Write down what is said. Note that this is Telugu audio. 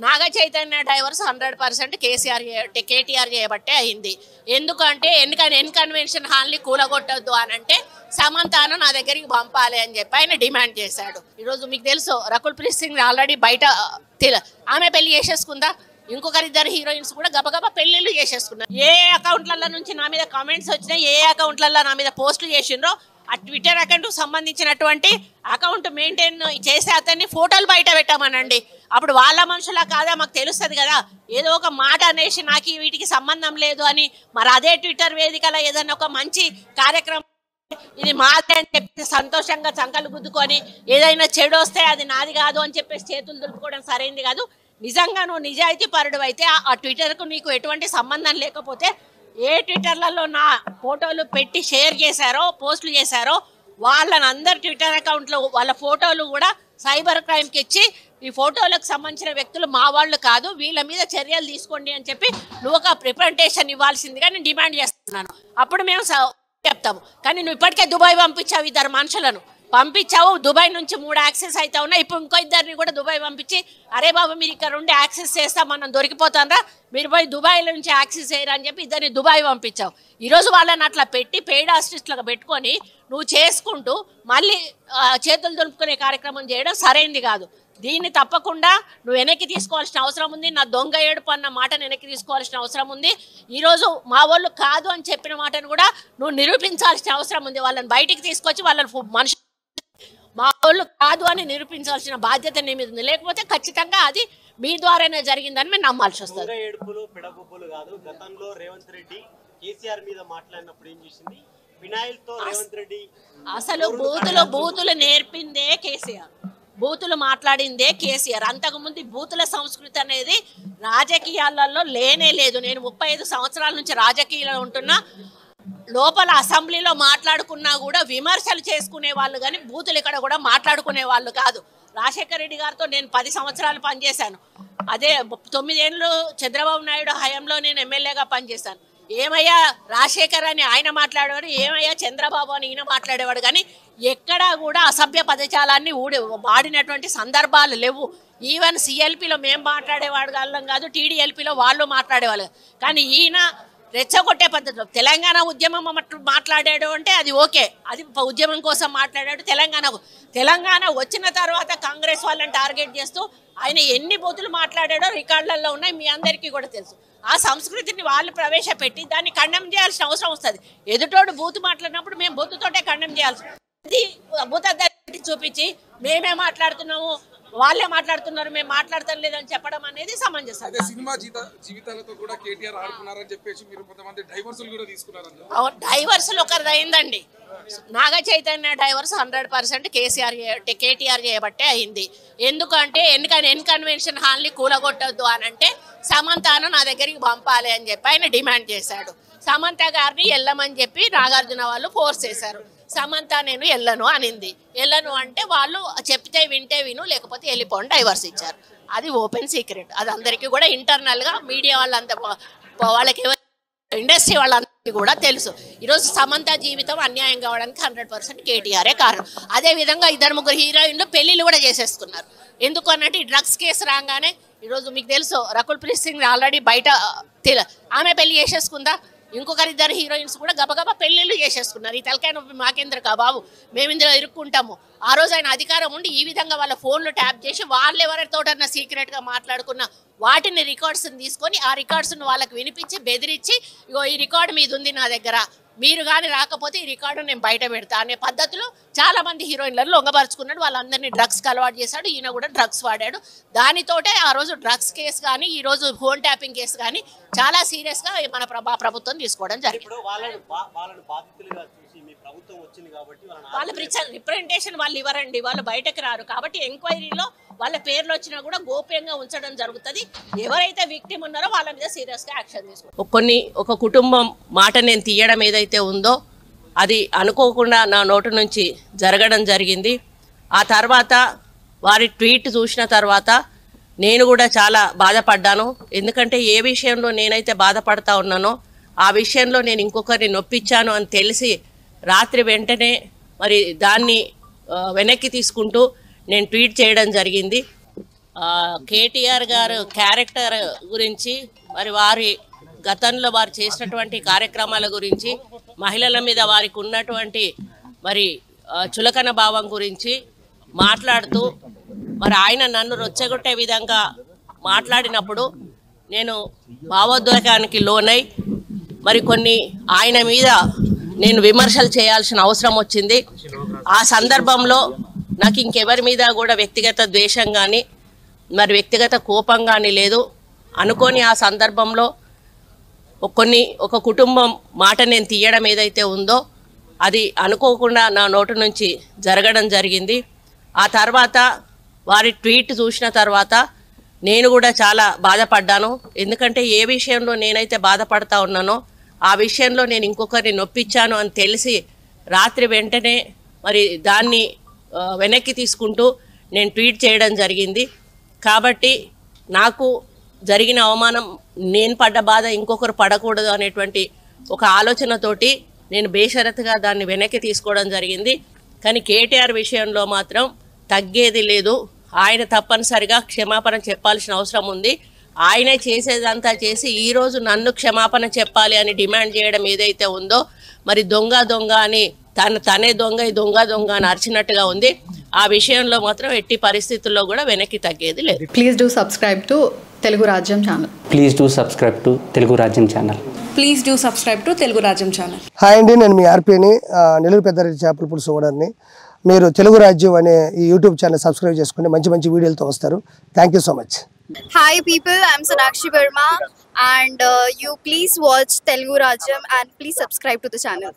నాగ చైతన్య డైవర్స్ 100% కేటీఆర్ చేయబట్టే అయింది. ఎందుకంటే కన్వెన్షన్ హాల్ని కూలగొట్టొద్దు అని అంటే సమంతను నా దగ్గరికి పంపాలి అని చెప్పి ఆయన డిమాండ్ చేశాడు. ఈరోజు మీకు తెలుసు రకుల్ ప్రీత్ సింగ్ ఆల్రెడీ బయట ఆమె పెళ్లి చేసేసుకుందా, ఇంకొకరిద్దరు హీరోయిన్స్ కూడా గబగబా పెళ్లిళ్ళు చేసేసుకున్నారు. ఏ అకౌంట్లలో నుంచి నా మీద కామెంట్స్ వచ్చినాయి, ఏ అకౌంట్లలో నా మీద పోస్టులు చేసిండ్రో ఆ ట్విట్టర్ అకౌంట్కి సంబంధించినటువంటి అకౌంట్ మెయింటైన్ చేసే అతన్ని ఫోటోలు బయట పెట్టామనండి. అప్పుడు వాళ్ళ మనుషులా కాదా మాకు తెలుస్తుంది కదా. ఏదో ఒక మాట అనేసి నాకు వీటికి సంబంధం లేదు అని మరి అదే ట్విట్టర్ వేదికలో ఏదైనా ఒక మంచి కార్యక్రమం ఇది మాదే అని చెప్పి సంతోషంగా చంకలు గుద్దుకొని ఏదైనా చెడు వస్తే అది నాది కాదు అని చెప్పేసి చేతులు దులుపుకోవడం సరైనది కాదు. నిజంగా నువ్వు నిజాయితీ పరుడు అయితే ఆ ట్విట్టర్కు నీకు ఎటువంటి సంబంధం లేకపోతే ఏ ట్విట్టర్లలో నా ఫోటోలు పెట్టి షేర్ చేశారో పోస్టులు చేశారో వాళ్ళని అందరు ట్విట్టర్ అకౌంట్లో వాళ్ళ ఫోటోలు కూడా సైబర్ క్రైమ్కి ఇచ్చి ఈ ఫోటోలకు సంబంధించిన వ్యక్తులు మా వాళ్ళు కాదు, వీళ్ళ మీద చర్యలు తీసుకోండి అని చెప్పి నువ్వు ఒక రిప్రజెంటేషన్ ఇవ్వాల్సిందిగా నేను డిమాండ్ చేస్తున్నాను. అప్పుడు మేము చెప్తాము. కానీ నువ్వు ఇప్పటికే దుబాయ్ పంపించావు, ఇద్దరు మనుషులను పంపించావు. దుబాయ్ నుంచి 3 యాక్సెస్ అయితే ఉన్నాయి. ఇప్పుడు ఇంకో ఇద్దరిని కూడా దుబాయ్ పంపించి అరే బాబు మీరు ఇక్కడ ఉండి యాక్సెస్ చేస్తాం మనం దొరికిపోతాంరా, మీరు పోయి దుబాయ్ నుంచి యాక్సెస్ చేయరా అని చెప్పి ఇద్దరిని దుబాయ్ పంపించావు. ఈరోజు వాళ్ళని అట్లా పెట్టి పెయిడ్ ఆర్టిస్టులకు పెట్టుకొని నువ్వు చేసుకుంటూ మళ్ళీ చేతులు దులుపుకునే కార్యక్రమం చేయడం సరైనది కాదు. దీన్ని తప్పకుండా నువ్వు వెనక్కి తీసుకోవాల్సిన అవసరం ఉంది. నా దొంగ ఏడుపు అన్న మాటను వెనక్కి తీసుకోవాల్సిన అవసరం ఉంది. ఈరోజు మా వాళ్ళు కాదు అని చెప్పిన మాటను కూడా నువ్వు నిరూపించాల్సిన అవసరం ఉంది. వాళ్ళని బయటికి తీసుకొచ్చి వాళ్ళని మనుషులు మా వాళ్ళు కాదు అని నిరూపించాల్సిన బాధ్యత నీ మీద ఉంది. లేకపోతే ఖచ్చితంగా అది మీ ద్వారానే జరిగిందని మేము నమ్మాల్సి వస్తుంది. గతంలో రేవంత్ రెడ్డి కేసీఆర్ మీద మాట్లాడినప్పుడు ఏం చేసింది, వినాయల్తో రేవంత్ రెడ్డి అసలు బూతులు నేర్పిందే కేసీఆర్, బూతులు మాట్లాడిందే కేసీఆర్. అంతకుముందు బూతుల సంస్కృతి అనేది రాజకీయాలలో లేనే లేదు. నేను 35 సంవత్సరాల నుంచి రాజకీయాల్లో ఉంటున్నా. లోపల అసెంబ్లీలో మాట్లాడుకున్నా కూడా విమర్శలు చేసుకునే వాళ్ళు కానీ బూతులు ఇక్కడ కూడా మాట్లాడుకునే వాళ్ళు కాదు. రాజశేఖర రెడ్డి గారితో నేను 10 సంవత్సరాలు పనిచేశాను. అదే 9 ఏళ్ళు చంద్రబాబు నాయుడు హయాంలో నేను ఎమ్మెల్యేగా పనిచేశాను. ఏమయ్యా రాజశేఖర్ అని ఆయన మాట్లాడేవాడు, ఏమయ్యా చంద్రబాబు అని ఈయన మాట్లాడేవాడు. కానీ ఎక్కడా కూడా అసభ్య పదజాలాన్ని వాడినటువంటి సందర్భాలు లేవు. ఈవెన్ సిఎల్పిలో మేము మాట్లాడేవాడు వాళ్ళం కాదు, టీడీఎల్పీలో వాళ్ళు మాట్లాడేవాళ్ళు. కానీ ఈయన రెచ్చగొట్టే పద్ధతిలో తెలంగాణ ఉద్యమం మాట్లాడాడు అంటే అది ఓకే, అది ఉద్యమం కోసం మాట్లాడాడు. తెలంగాణ వచ్చిన తర్వాత కాంగ్రెస్ వాళ్ళని టార్గెట్ చేస్తూ ఆయన ఎన్ని బూతులు మాట్లాడాడో రికార్డులలో ఉన్నాయి, మీ అందరికీ కూడా తెలుసు. ఆ సంస్కృతిని వాళ్ళు ప్రవేశపెట్టి దాన్ని ఖండం చేయాల్సిన అవసరం వస్తుంది. ఎదుటోడు బూతు మాట్లాడినప్పుడు మేము బూతుతోటే ఖండం చేయాల్సి బూత చూపించి మేమే మాట్లాడుతున్నాము వాళ్ళే మాట్లాడుతున్నారు మేము మాట్లాడతాం లేదని చెప్పడం అనేది సమంజసం. సినిమా జీవితాలతో కూడా కేటీఆర్ ఆడుకున్నారని చెప్పేసి మీరు కొంతమంది డైవర్సులు కూడా తీసుకున్నారని. డైవర్సులు ఒకరిది అయిందండి. నాగ చైతన్య డైవర్స్ 100% కేటీఆర్ చేయబట్టే అయింది. ఎందుకంటే కన్వెన్షన్ హాల్ని కూలగొట్టొద్దు అని అంటే సమంతను నా దగ్గరికి పంపాలి అని చెప్పి ఆయన డిమాండ్ చేశాడు. సమంత గారిని వెళ్ళమని చెప్పి నాగార్జున వాళ్ళు ఫోర్స్ చేశారు. సమంత నేను వెళ్ళను అనింది. వెళ్ళను అంటే వాళ్ళు చెప్తే వింటే విను లేకపోతే వెళ్ళిపోండి డైవర్స్ ఇచ్చారు. అది ఓపెన్ సీక్రెట్, అది అందరికీ కూడా ఇంటర్నల్గా మీడియా వాళ్ళంతా వాళ్ళకి ఇండస్ట్రీ వాళ్ళందరికీ కూడా తెలుసు. ఈరోజు సమంత జీవితం అన్యాయం కావడానికి 100% కేటీఆరే కారణం. అదేవిధంగా 2-3 హీరోయిన్లు పెళ్లిళ్ళు కూడా చేసేసుకున్నారు. ఎందుకు అన్నట్టు ఈ డ్రగ్స్ కేసు రాగానే ఈరోజు మీకు తెలుసు రకుల్ ప్రీత్ సింగ్ ఆల్రెడీ బయట ఆమె పెళ్లి చేసేసుకుందా, ఇంకొకరిద్దరు హీరోయిన్స్ కూడా గబగబా పెళ్లిళ్ళు చేసేసుకున్నారు. ఈ తలకాయ నొప్పి మాకేంద్ర కా బాబు, మేము ఇందులో ఇరుక్కుంటాము. ఆ రోజు ఆయన అధికారం ఉండి ఈ విధంగా వాళ్ళ ఫోన్లు ట్యాప్ చేసి వాళ్ళు ఎవరితోటన్నా సీక్రెట్గా మాట్లాడుకున్న వాటిని రికార్డ్స్ని తీసుకొని ఆ రికార్డ్స్ను వాళ్ళకి వినిపించి బెదిరించి ఇగో ఈ రికార్డు మీద ఉంది నా దగ్గర, మీరు కానీ రాకపోతే ఈ రికార్డు నేను బయట పెడతా అనే పద్ధతిలో చాలామంది హీరోయిన్లను లొంగపరుచుకున్నాడు. వాళ్ళందరినీ డ్రగ్స్కి అలవాటు చేశాడు. ఈయన కూడా డ్రగ్స్ వాడాడు. దానితోటే ఆ రోజు డ్రగ్స్ కేసు కానీ ఈరోజు ఫోన్ ట్యాపింగ్ కేసు కానీ చాలా సీరియస్గా మన ప్రభుత్వం తీసుకోవడం జరిగింది. వాళ్ళ రిప్రజెంటేషన్ వాళ్ళు ఇవ్వరండి, వాళ్ళు బయటకు రారు. కాబట్టి ఎంక్వైరీలో వాళ్ళ పేర్లు వచ్చినా కూడా గోప్యంగా ఉంచడం జరుగుతుంది. ఎవరైతే విక్టిమ్ ఉన్నారో వాళ్ళ మీద సీరియస్గా యాక్షన్ తీసుకుంటారు. ఒక కుటుంబం మాట నేను తీయడం ఏదైతే ఉందో అది అనుకోకుండా నా నోటి నుంచి జరగడం జరిగింది. ఆ తర్వాత వారి ట్వీట్ చూసిన తర్వాత నేను కూడా చాలా బాధపడ్డాను. ఎందుకంటే ఏ విషయంలో నేనైతే బాధపడతా ఉన్నానో ఆ విషయంలో నేను ఇంకొకరిని నొప్పించాను అని తెలిసి రాత్రి వెంటనే మరి దాన్ని వెనక్కి తీసుకుంటూ నేను ట్వీట్ చేయడం జరిగింది. కేటీఆర్ గారు క్యారెక్టర్ గురించి, మరి వారి గతంలో వారు చేసినటువంటి కార్యక్రమాల గురించి, మహిళల మీద వారికి ఉన్నటువంటి మరి చులకన భావం గురించి మాట్లాడుతూ మరి ఆయన నన్ను రొచ్చగొట్టే విధంగా మాట్లాడినప్పుడు నేను భావోద్వేగానికి లోనై మరి కొన్ని ఆయన మీద నేను విమర్శలు చేయాల్సిన అవసరం వచ్చింది. ఆ సందర్భంలో నాకు ఇంకెవరి మీద కూడా వ్యక్తిగత ద్వేషం కానీ మరి వ్యక్తిగత కోపం కానీ లేదు. అనుకోని ఆ సందర్భంలో ఒక కుటుంబం మాట నేను తీయడం ఏదైతే ఉందో అది అనుకోకుండా నా నోటి నుంచి జరగడం జరిగింది. ఆ తర్వాత వారి ట్వీట్ చూసిన తర్వాత నేను కూడా చాలా బాధపడ్డాను. ఎందుకంటే ఏ విషయంలో నేనైతే బాధపడతా ఉన్నానో ఆ విషయంలో నేను ఇంకొకరిని నొప్పించాను అని తెలిసి రాత్రి వెంటనే మరి దాన్ని వెనక్కి తీసుకుంటూ నేను ట్వీట్ చేయడం జరిగింది. కాబట్టి నాకు జరిగిన అవమానం, నేను పడ్డ బాధ ఇంకొకరు పడకూడదు అనేటువంటి ఒక ఆలోచనతోటి నేను బేషరతుగా దాన్ని వెనక్కి తీసుకోవడం జరిగింది. కానీ కేటీఆర్ విషయంలో మాత్రం తగ్గేది లేదు. ఆయన తప్పనిసరిగా క్షమాపణ చెప్పాల్సిన అవసరం ఉంది. ఆయనే చేసేదంతా చేసి ఈరోజు నన్ను క్షమాపణ చెప్పాలి అని డిమాండ్ చేయడం ఏదైతే ఉందో మరి దొంగ దొంగ అని తనే దొంగ దొంగ అని అరిచినట్టుగా ఉంది. ఆ విషయంలో మాత్రం ఎట్టి పరిస్థితుల్లో కూడా వెనక్కి తగ్గేది లేదు. Please do subscribe to Telugu Rajyam channel. Please do subscribe to Telugu Rajyam channel. Please do subscribe to Telugu Rajyam channel. Hi అండి, నేను మీ ఆర్పీని, నెల్లూరు పెద్దారెడ్డి చేపల పులుసు ఓనర్ని. మీరు తెలుగు రాజ్యం అనే ఈ యూట్యూబ్ ఛానల్ సబ్స్క్రైబ్ చేసుకుని మంచి వీడియోలతో వస్తారు. Thank you so much. Hi people, I'm Sonakshi Verma and you please watch Telugu Rajyam and please subscribe to the channel.